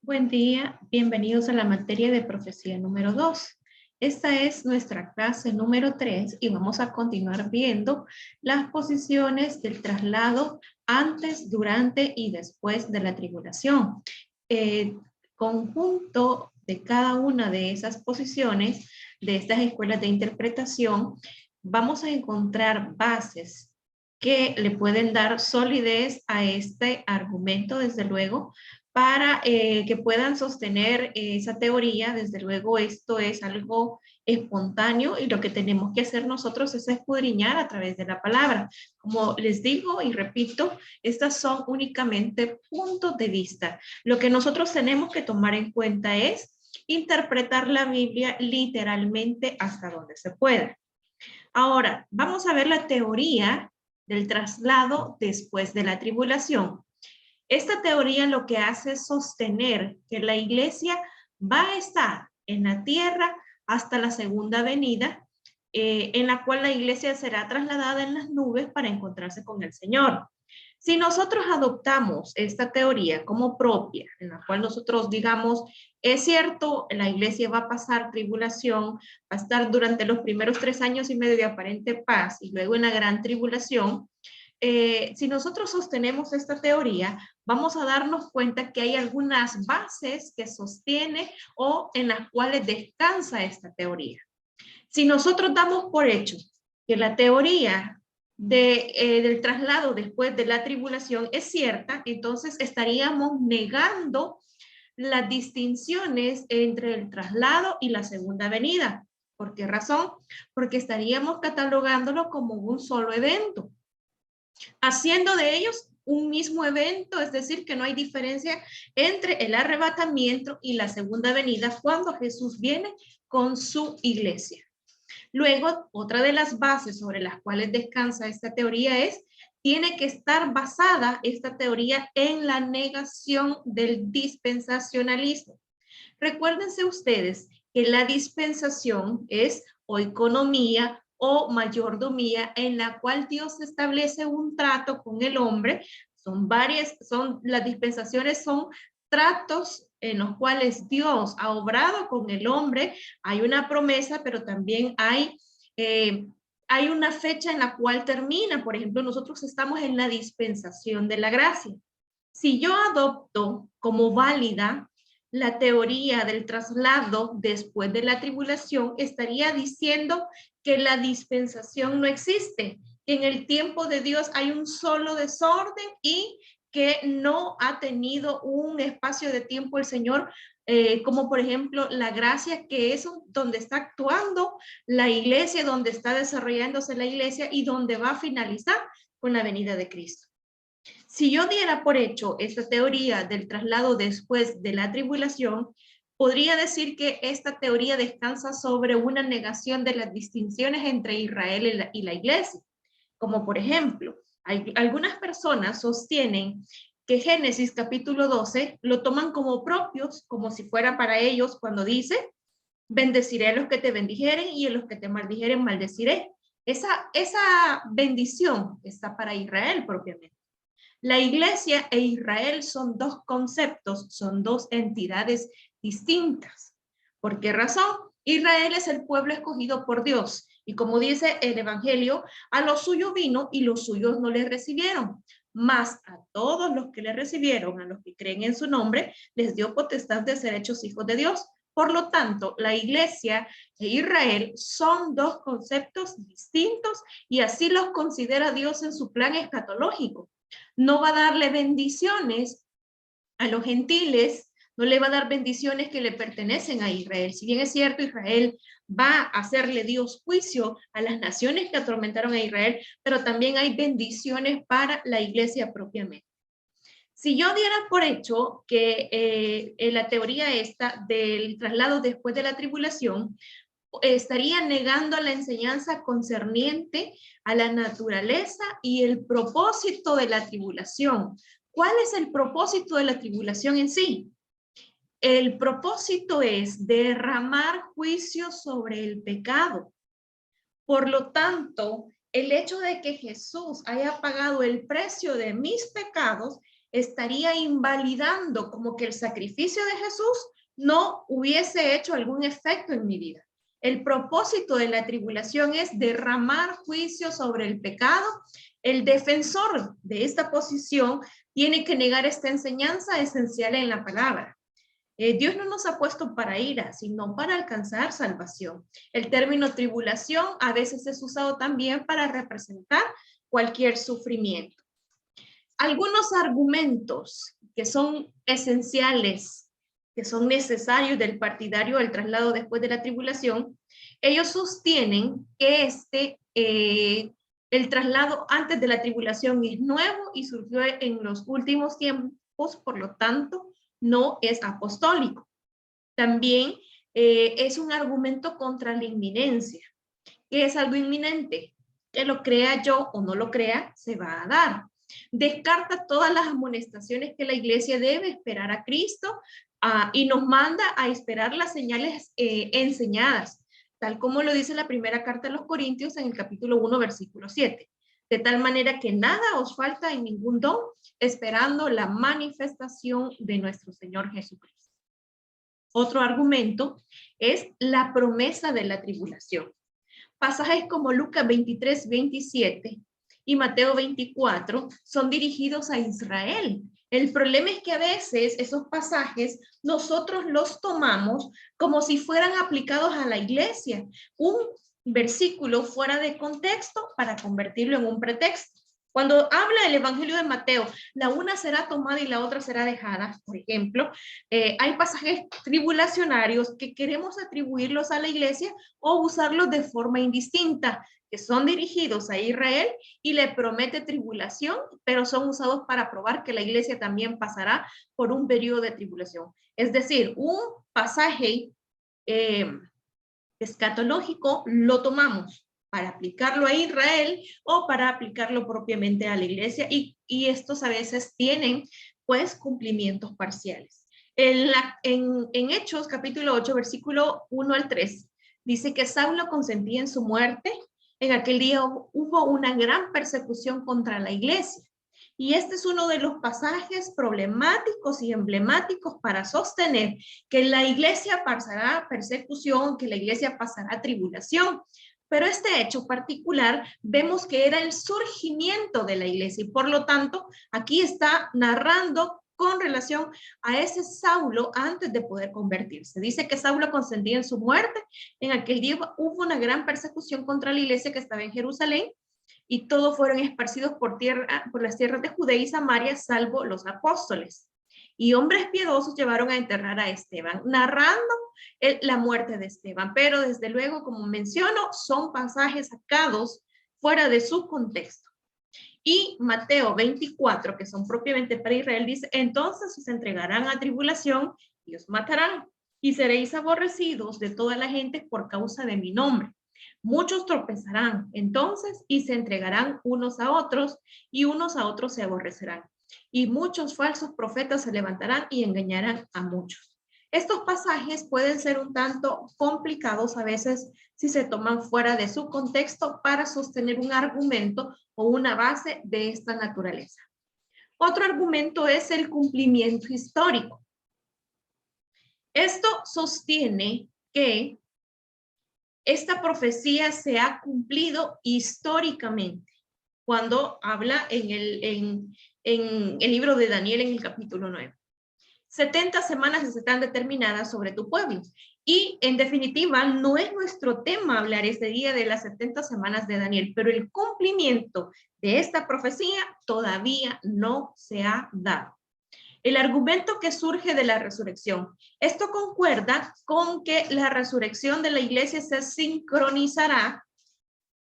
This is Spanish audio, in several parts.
Buen día, bienvenidos a la materia de profecía número 2. Esta es nuestra clase número 3 y vamos a continuar viendo las posiciones del traslado antes, durante y después de la tribulación. Conjunto de cada una de esas posiciones de estas escuelas de interpretación, vamos a encontrar bases que le pueden dar solidez a este argumento, desde luego, para que puedan sostener esa teoría. Desde luego, esto es algo espontáneo y lo que tenemos que hacer nosotros es escudriñar a través de la palabra. Como les digo y repito, estas son únicamente puntos de vista. Lo que nosotros tenemos que tomar en cuenta es interpretar la Biblia literalmente hasta donde se pueda. Ahora, vamos a ver la teoría del traslado después de la tribulación. Esta teoría lo que hace es sostener que la iglesia va a estar en la tierra hasta la segunda venida, en la cual la iglesia será trasladada en las nubes para encontrarse con el Señor. Si nosotros adoptamos esta teoría como propia, en la cual nosotros digamos, es cierto, la iglesia va a pasar tribulación, va a estar durante los primeros 3 años y medio de aparente paz y luego en la gran tribulación, si nosotros sostenemos esta teoría, vamos a darnos cuenta que hay algunas bases que sostiene o en las cuales descansa esta teoría. Si nosotros damos por hecho que la teoría del traslado después de la tribulación es cierta, entonces estaríamos negando las distinciones entre el traslado y la segunda venida. ¿Por qué razón? Porque estaríamos catalogándolo como un solo evento, haciendo de ellos un mismo evento, es decir, que no hay diferencia entre el arrebatamiento y la segunda venida cuando Jesús viene con su iglesia. Luego, otra de las bases sobre las cuales descansa esta teoría es, tiene que estar basada esta teoría en la negación del dispensacionalismo. Recuérdense ustedes que la dispensación es oikonomía o mayordomía en la cual Dios establece un trato con el hombre. Las dispensaciones son tratos en los cuales Dios ha obrado con el hombre. Hay una promesa, pero también hay una fecha en la cual termina. Por ejemplo, nosotros estamos en la dispensación de la gracia. Si yo adopto como válida la teoría del traslado después de la tribulación, estaría diciendo que la dispensación no existe, que en el tiempo de Dios hay un solo desorden y que no ha tenido un espacio de tiempo el Señor, como por ejemplo la gracia, que es donde está actuando la iglesia, donde está desarrollándose la iglesia y donde va a finalizar con la venida de Cristo. Si yo diera por hecho esta teoría del traslado después de la tribulación, podría decir que esta teoría descansa sobre una negación de las distinciones entre Israel y la iglesia. Como por ejemplo, algunas personas sostienen que Génesis capítulo 12 lo toman como propios, como si fuera para ellos cuando dice, bendeciré a los que te bendijeren y a los que te maldijeren maldeciré. Esa bendición está para Israel propiamente. La iglesia e Israel son dos conceptos, son dos entidades distintas. ¿Por qué razón? Israel es el pueblo escogido por Dios. Y como dice el Evangelio, a lo suyo vino y los suyos no le recibieron. Mas a todos los que le recibieron, a los que creen en su nombre, les dio potestad de ser hechos hijos de Dios. Por lo tanto, la iglesia e Israel son dos conceptos distintos y así los considera Dios en su plan escatológico. No va a darle bendiciones a los gentiles, no le va a dar bendiciones que le pertenecen a Israel. Si bien es cierto, Israel va a hacerle Dios juicio a las naciones que atormentaron a Israel, pero también hay bendiciones para la iglesia propiamente. Si yo diera por hecho que la teoría esta del traslado después de la tribulación estaría negando la enseñanza concerniente a la naturaleza y el propósito de la tribulación. ¿Cuál es el propósito de la tribulación en sí? El propósito es derramar juicio sobre el pecado. Por lo tanto, el hecho de que Jesús haya pagado el precio de mis pecados estaría invalidando como que el sacrificio de Jesús no hubiese hecho algún efecto en mi vida. El propósito de la tribulación es derramar juicio sobre el pecado. El defensor de esta posición tiene que negar esta enseñanza esencial en la palabra. Dios no nos ha puesto para ira, sino para alcanzar salvación. El término tribulación a veces es usado también para representar cualquier sufrimiento. Algunos argumentos que son esenciales, que son necesarios del partidario del traslado después de la tribulación, ellos sostienen que el traslado antes de la tribulación es nuevo y surgió en los últimos tiempos, por lo tanto, no es apostólico. También es un argumento contra la inminencia. ¿Qué es algo inminente? Que lo crea yo o no lo crea, se va a dar. Descarta todas las amonestaciones que la iglesia debe esperar a Cristo y nos manda a esperar las señales enseñadas, tal como lo dice la primera carta a los Corintios en el capítulo 1, versículo 7. De tal manera que nada os falta en ningún don, esperando la manifestación de nuestro Señor Jesucristo. Otro argumento es la promesa de la tribulación. Pasajes como Lucas 23, 27 y Mateo 24 son dirigidos a Israel. El problema es que a veces esos pasajes nosotros los tomamos como si fueran aplicados a la iglesia. Un versículo fuera de contexto para convertirlo en un pretexto. Cuando habla del Evangelio de Mateo, la una será tomada y la otra será dejada, por ejemplo, hay pasajes tribulacionarios que queremos atribuirlos a la iglesia o usarlos de forma indistinta, que son dirigidos a Israel y le promete tribulación, pero son usados para probar que la iglesia también pasará por un periodo de tribulación. Es decir, un pasaje escatológico lo tomamos para aplicarlo a Israel o para aplicarlo propiamente a la iglesia y estos a veces tienen pues cumplimientos parciales. En Hechos capítulo 8 versículo 1 al 3 dice que Saulo consentía en su muerte. En aquel día hubo una gran persecución contra la iglesia. Y este es uno de los pasajes problemáticos y emblemáticos para sostener que la iglesia pasará persecución, que la iglesia pasará tribulación. Pero este hecho particular vemos que era el surgimiento de la iglesia y por lo tanto aquí está narrando con relación a ese Saulo antes de poder convertirse. Dice que Saulo consentía en su muerte. En aquel día hubo una gran persecución contra la iglesia que estaba en Jerusalén y todos fueron esparcidos por las tierras de Judea y Samaria, salvo los apóstoles. Y hombres piadosos llevaron a enterrar a Esteban, narrando la muerte de Esteban. Pero desde luego, como menciono, son pasajes sacados fuera de su contexto. Y Mateo 24, que son propiamente para Israel, dice, entonces os entregarán a tribulación y os matarán, y seréis aborrecidos de toda la gente por causa de mi nombre. Muchos tropezarán entonces y se entregarán unos a otros, y unos a otros se aborrecerán. Y muchos falsos profetas se levantarán y engañarán a muchos. Estos pasajes pueden ser un tanto complicados a veces si se toman fuera de su contexto para sostener un argumento o una base de esta naturaleza. Otro argumento es el cumplimiento histórico. Esto sostiene que esta profecía se ha cumplido históricamente cuando habla en el libro de Daniel en el capítulo 9. 70 semanas están determinadas sobre tu pueblo. Y en definitiva, no es nuestro tema hablar este día de las 70 semanas de Daniel, pero el cumplimiento de esta profecía todavía no se ha dado. El argumento que surge de la resurrección. Esto concuerda con que la resurrección de la iglesia se sincronizará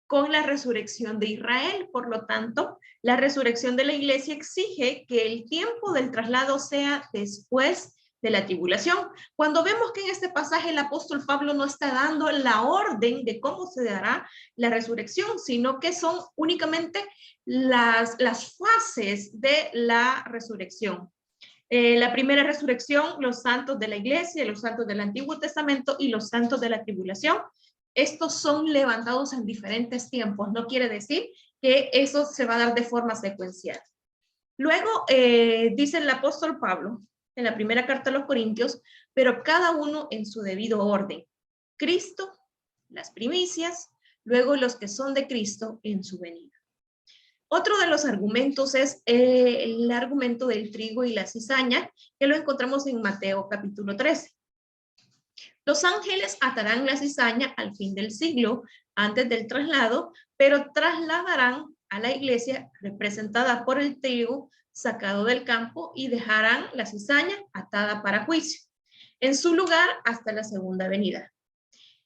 con la resurrección de Israel. Por lo tanto, la resurrección de la iglesia exige que el tiempo del traslado sea después de la tribulación. Cuando vemos que en este pasaje el apóstol Pablo no está dando la orden de cómo se dará la resurrección, sino que son únicamente las fases de la resurrección. La primera resurrección, los santos de la iglesia, los santos del Antiguo Testamento y los santos de la tribulación. Estos son levantados en diferentes tiempos. No quiere decir que eso se va a dar de forma secuencial. Luego dice el apóstol Pablo en la primera carta a los Corintios, pero cada uno en su debido orden. Cristo, las primicias, luego los que son de Cristo en su venida. Otro de los argumentos es el argumento del trigo y la cizaña, que lo encontramos en Mateo capítulo 13. Los ángeles atarán la cizaña al fin del siglo, antes del traslado, pero trasladarán a la iglesia representada por el trigo sacado del campo y dejarán la cizaña atada para juicio, en su lugar hasta la segunda venida.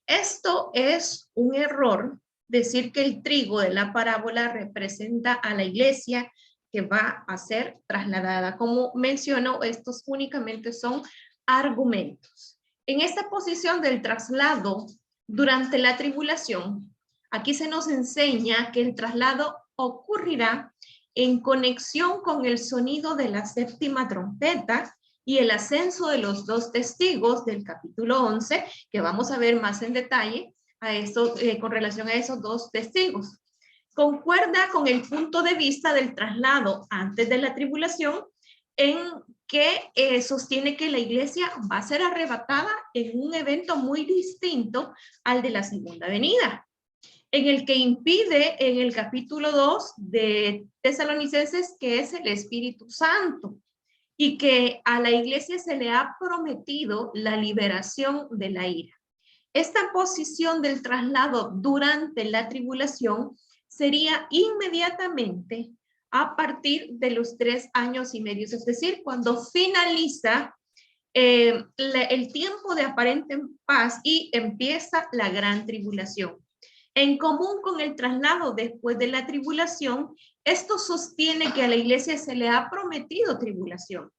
Esto es un error, decir que el trigo de la parábola representa a la iglesia que va a ser trasladada. Como menciono, estos únicamente son argumentos. En esta posición del traslado durante la tribulación, aquí se nos enseña que el traslado ocurrirá en conexión con el sonido de la séptima trompeta y el ascenso de los dos testigos del capítulo 11, que vamos a ver más en detalle a esto, con relación a esos dos testigos. Concuerda con el punto de vista del traslado antes de la tribulación, en que sostiene que la iglesia va a ser arrebatada en un evento muy distinto al de la segunda venida, en el que impide en el capítulo 2 de Tesalonicenses, que es el Espíritu Santo, y que a la iglesia se le ha prometido la liberación de la ira. Esta posición del traslado durante la tribulación sería inmediatamente a partir de los 3 años y medio, es decir, cuando finaliza el tiempo de aparente paz y empieza la gran tribulación. En común con el traslado después de la tribulación, esto sostiene que a la iglesia se le ha prometido tribulación.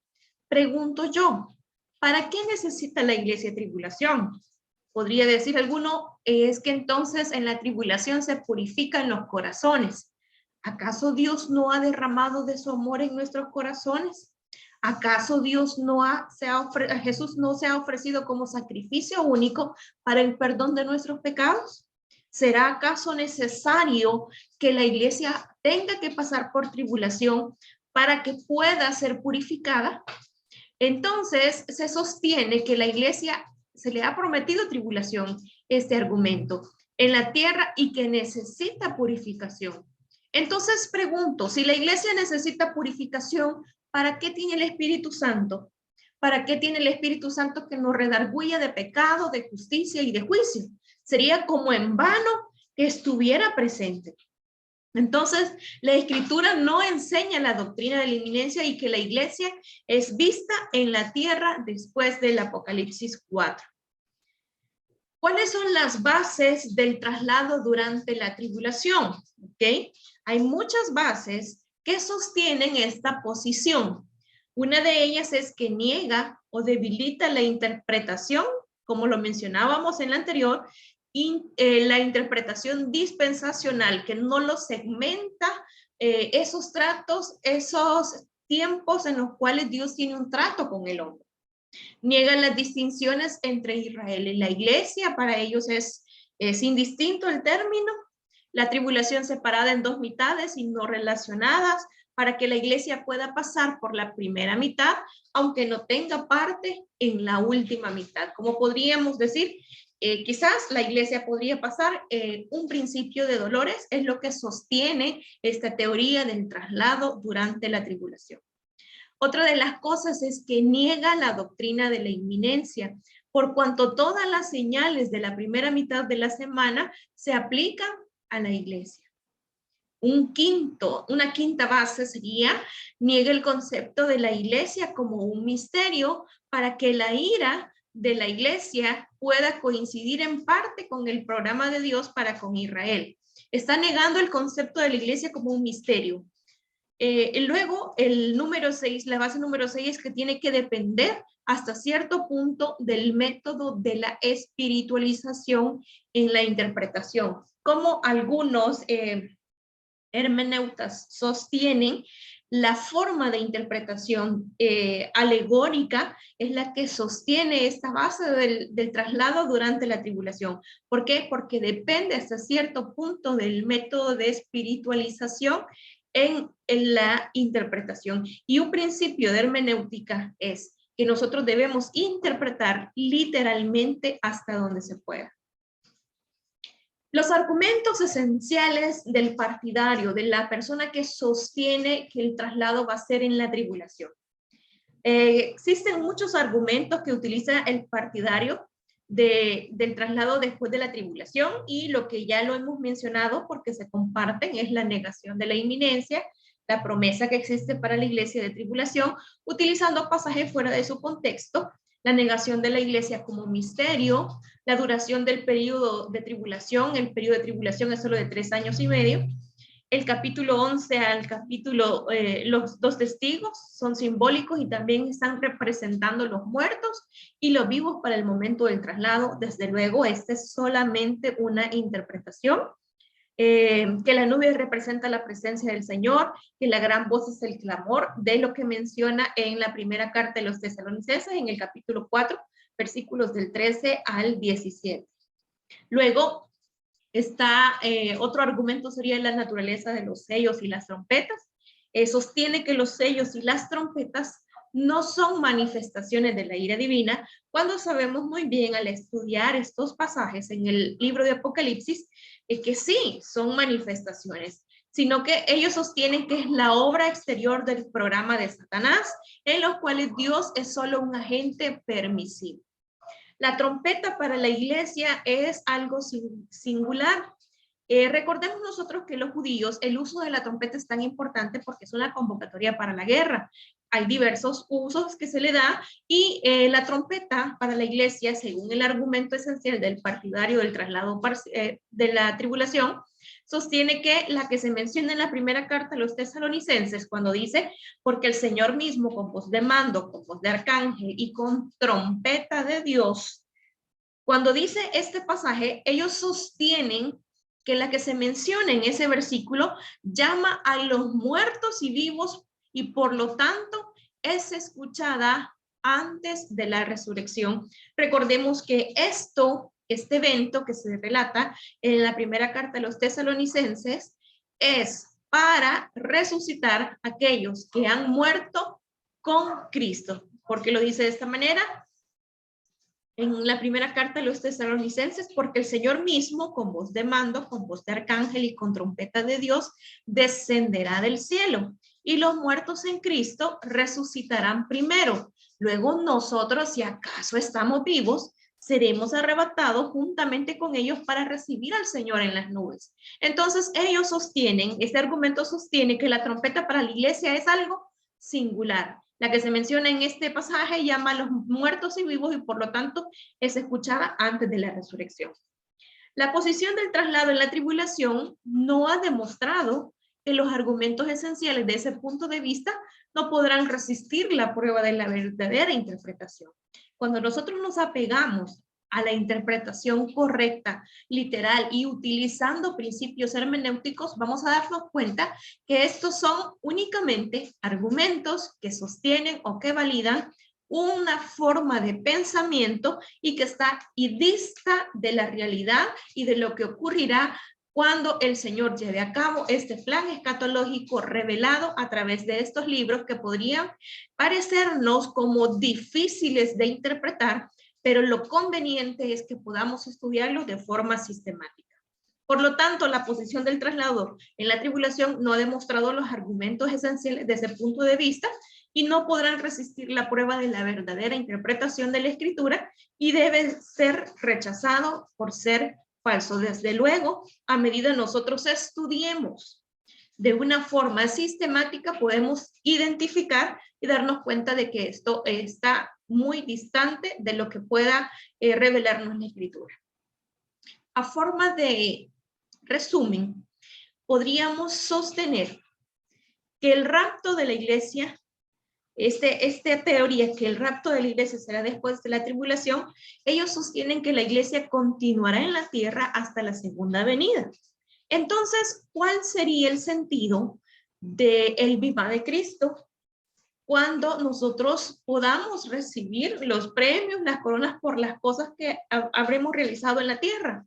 Pregunto yo, ¿para qué necesita la iglesia tribulación? Podría decir alguno, es que entonces en la tribulación se purifican los corazones. ¿Acaso Dios no ha derramado de su amor en nuestros corazones? ¿Acaso Dios Jesús no se ha ofrecido como sacrificio único para el perdón de nuestros pecados? ¿Será acaso necesario que la iglesia tenga que pasar por tribulación para que pueda ser purificada? Entonces, se sostiene que la iglesia se le ha prometido tribulación, este argumento, en la tierra y que necesita purificación. Entonces, pregunto, si la iglesia necesita purificación, ¿para qué tiene el Espíritu Santo? ¿Para qué tiene el Espíritu Santo que nos redarguye de pecado, de justicia y de juicio? Sería como en vano que estuviera presente. Entonces, la Escritura no enseña la doctrina de la inminencia y que la iglesia es vista en la tierra después del Apocalipsis 4. ¿Cuáles son las bases del traslado durante la tribulación? ¿Okay? Hay muchas bases que sostienen esta posición. Una de ellas es que niega o debilita la interpretación, como lo mencionábamos en la anterior, la interpretación dispensacional, que no lo segmenta esos tratos, esos tiempos en los cuales Dios tiene un trato con el hombre. Niegan las distinciones entre Israel y la iglesia, para ellos es indistinto el término. La tribulación separada en dos mitades y no relacionadas, para que la iglesia pueda pasar por la primera mitad, aunque no tenga parte en la última mitad. Como podríamos decir, quizás la iglesia podría pasar un principio de dolores, es lo que sostiene esta teoría del traslado durante la tribulación. Otra de las cosas es que niega la doctrina de la inminencia, por cuanto todas las señales de la primera mitad de la semana se aplican a la iglesia. Una quinta base sería, niega el concepto de la iglesia como un misterio para que la ira de la iglesia pueda coincidir en parte con el programa de Dios para con Israel. Está negando el concepto de la iglesia como un misterio. Luego, el número 6, la base número 6 es que tiene que depender hasta cierto punto del método de la espiritualización en la interpretación. Como algunos hermeneutas sostienen, la forma de interpretación alegórica es la que sostiene esta base del traslado durante la tribulación. ¿Por qué? Porque depende hasta cierto punto del método de espiritualización en la interpretación. Y un principio de hermenéutica es que nosotros debemos interpretar literalmente hasta donde se pueda. Los argumentos esenciales del partidario, de la persona que sostiene que el traslado va a ser en la tribulación. Existen muchos argumentos que utiliza el partidario del traslado después de la tribulación, y lo que ya lo hemos mencionado porque se comparten es la negación de la inminencia, la promesa que existe para la iglesia de tribulación, utilizando pasajes fuera de su contexto, la negación de la iglesia como misterio, la duración del periodo de tribulación. El periodo de tribulación es solo de 3 años y medio. El capítulo 11 al capítulo, los 2 testigos son simbólicos y también están representando los muertos y los vivos para el momento del traslado. Desde luego, esta es solamente una interpretación. Que la nube representa la presencia del Señor, que la gran voz es el clamor, de lo que menciona en la primera carta de los tesalonicenses, en el capítulo 4, versículos del 13 al 17. Luego está otro argumento, sería la naturaleza de los sellos y las trompetas. Sostiene que los sellos y las trompetas no son manifestaciones de la ira divina, cuando sabemos muy bien al estudiar estos pasajes en el libro de Apocalipsis, que sí, son manifestaciones, sino que ellos sostienen que es la obra exterior del programa de Satanás, en los cuales Dios es solo un agente permisivo. La trompeta para la iglesia es algo singular. Recordemos nosotros que los judíos, el uso de la trompeta es tan importante porque es una convocatoria para la guerra. Hay diversos usos que se le da, y la trompeta para la iglesia, según el argumento esencial del partidario del traslado de la tribulación, sostiene que la que se menciona en la primera carta a los tesalonicenses, cuando dice, porque el Señor mismo con voz de mando, con voz de arcángel y con trompeta de Dios, cuando dice este pasaje, ellos sostienen que la que se menciona en ese versículo llama a los muertos y vivos, y por lo tanto es escuchada antes de la resurrección. Recordemos que este evento que se relata en la primera carta de los tesalonicenses es para resucitar a aquellos que han muerto con Cristo. ¿Por qué lo dice de esta manera? En la primera carta de los tesalonicenses, porque el Señor mismo, con voz de mando, con voz de arcángel y con trompeta de Dios, descenderá del cielo, y los muertos en Cristo resucitarán primero. Luego nosotros, si acaso estamos vivos, seremos arrebatados juntamente con ellos para recibir al Señor en las nubes. Entonces ellos sostienen, este argumento sostiene que la trompeta para la iglesia es algo singular. La que se menciona en este pasaje llama a los muertos y vivos, y por lo tanto es escuchada antes de la resurrección. La posición del traslado en la tribulación no ha demostrado que los argumentos esenciales de ese punto de vista no podrán resistir la prueba de la verdadera interpretación. Cuando nosotros nos apegamos a la interpretación correcta, literal, y utilizando principios hermenéuticos, vamos a darnos cuenta que estos son únicamente argumentos que sostienen o que validan una forma de pensamiento y que está y dista de la realidad y de lo que ocurrirá cuando el Señor lleve a cabo este plan escatológico revelado a través de estos libros, que podrían parecernos como difíciles de interpretar, pero lo conveniente es que podamos estudiarlos de forma sistemática. Por lo tanto, la posición del traslado en la tribulación no ha demostrado los argumentos esenciales desde ese punto de vista, y no podrán resistir la prueba de la verdadera interpretación de la Escritura, y debe ser rechazado por ser falso. Desde luego, a medida nosotros estudiemos de una forma sistemática, podemos identificar y darnos cuenta de que esto está muy distante de lo que pueda revelarnos la Escritura. A forma de resumen, podríamos sostener que el rapto de la iglesia, esta teoría que el rapto de la iglesia será después de la tribulación, ellos sostienen que la iglesia continuará en la tierra hasta la segunda venida. Entonces, ¿cuál sería el sentido del viva de Cristo? Cuando nosotros podamos recibir los premios, las coronas por las cosas que habremos realizado en la tierra.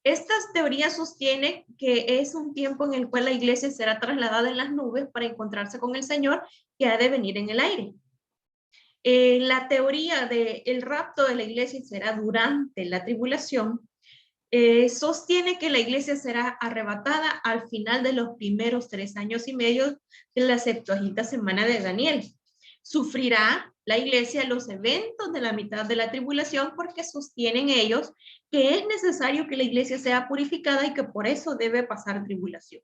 Estas teorías sostienen que es un tiempo en el cual la iglesia será trasladada en las nubes para encontrarse con el Señor que ha de venir en el aire. La teoría del rapto de la iglesia será durante la tribulación. Sostiene que la iglesia será arrebatada al final de los primeros 3 años y medio de la 70ª semana de Daniel. Sufrirá la iglesia los eventos de la mitad de la tribulación porque sostienen ellos que es necesario que la iglesia sea purificada y que por eso debe pasar tribulación.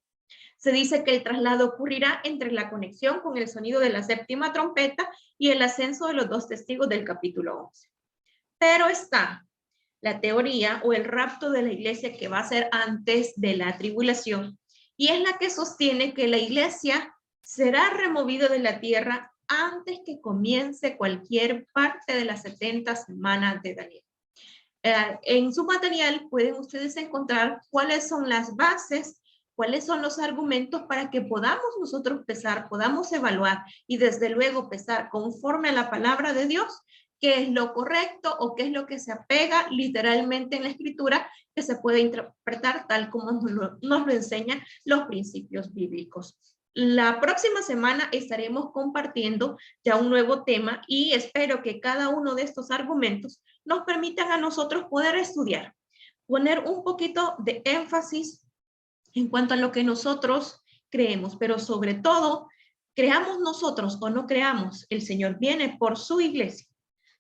Se dice que el traslado ocurrirá entre la conexión con el sonido de la 7ª trompeta y el ascenso de los 2 testigos del capítulo 11. Pero está la teoría o el rapto de la iglesia que va a ser antes de la tribulación, y es la que sostiene que la iglesia será removida de la tierra antes que comience cualquier parte de las 70 semanas de Daniel. En su material pueden ustedes encontrar cuáles son las bases, cuáles son los argumentos para que podamos nosotros pesar, podamos evaluar y desde luego pesar conforme a la palabra de Dios qué es lo correcto o qué es lo que se apega literalmente en la escritura que se puede interpretar tal como nos lo enseñan los principios bíblicos. La próxima semana estaremos compartiendo ya un nuevo tema y espero que cada uno de estos argumentos nos permitan a nosotros poder estudiar, poner un poquito de énfasis en cuanto a lo que nosotros creemos, pero sobre todo, creamos nosotros o no creamos, el Señor viene por su iglesia,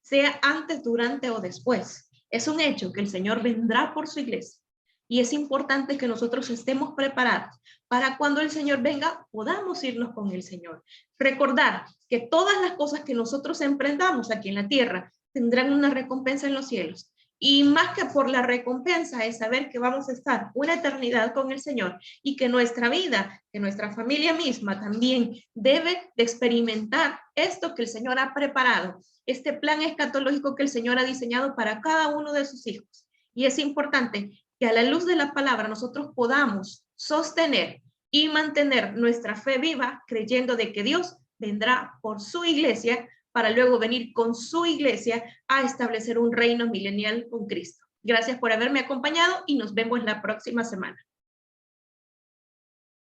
sea antes, durante o después. Es un hecho que el Señor vendrá por su iglesia. Y es importante que nosotros estemos preparados para cuando el Señor venga, podamos irnos con el Señor. Recordar que todas las cosas que nosotros emprendamos aquí en la tierra tendrán una recompensa en los cielos. Y más que por la recompensa es saber que vamos a estar una eternidad con el Señor y que nuestra vida, que nuestra familia misma también debe de experimentar esto que el Señor ha preparado, este plan escatológico que el Señor ha diseñado para cada uno de sus hijos. Y es importante que a la luz de la palabra nosotros podamos sostener y mantener nuestra fe viva creyendo de que Dios vendrá por su iglesia para luego venir con su iglesia a establecer un reino milenial con Cristo. Gracias por haberme acompañado y nos vemos la próxima semana.